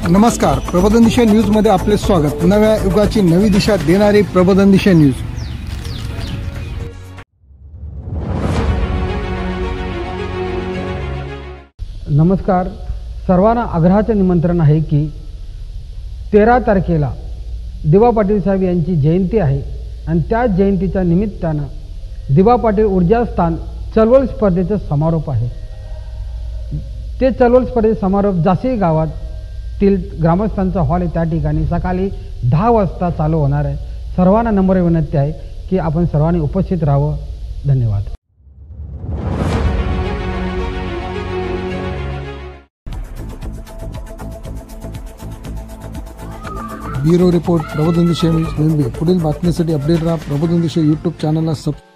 नमस्कार, प्रबोधन दिशा न्यूज मध्ये आपले स्वागत। नव्या युगाची नवी दिशा देणारी प्रबोधन दिशा न्यूज। नमस्कार, सर्वांना आग्रहाचे निमंत्रण आहे की 13 तारखेला दिवा पाटील साहेब यांची जयंती आहे आणि त्या जयंतीच्या निमित्तानं दिवा पाटील ऊर्जा स्थान चळवळ स्पर्धेचा समारोप आहे। ते चळवळ स्पर्धेचा समारोप जासी गावातील ग्रामस्थांचा हॉल आहे, त्या ठिकाणी सकाळी 10 वाजता चालू होणार आहे। सर्वांना नम्र विनंती आहे की आपण सर्वांनी उपस्थित राहावं। धन्यवाद। ब्युरो रिपोर्ट, प्रबोधन दिशा न्यूज मुंबई। पुढील बातमीसाठी अपडेट राहा प्रबोधन दिशा यूट्यूब चॅनलला सबस्क्राइब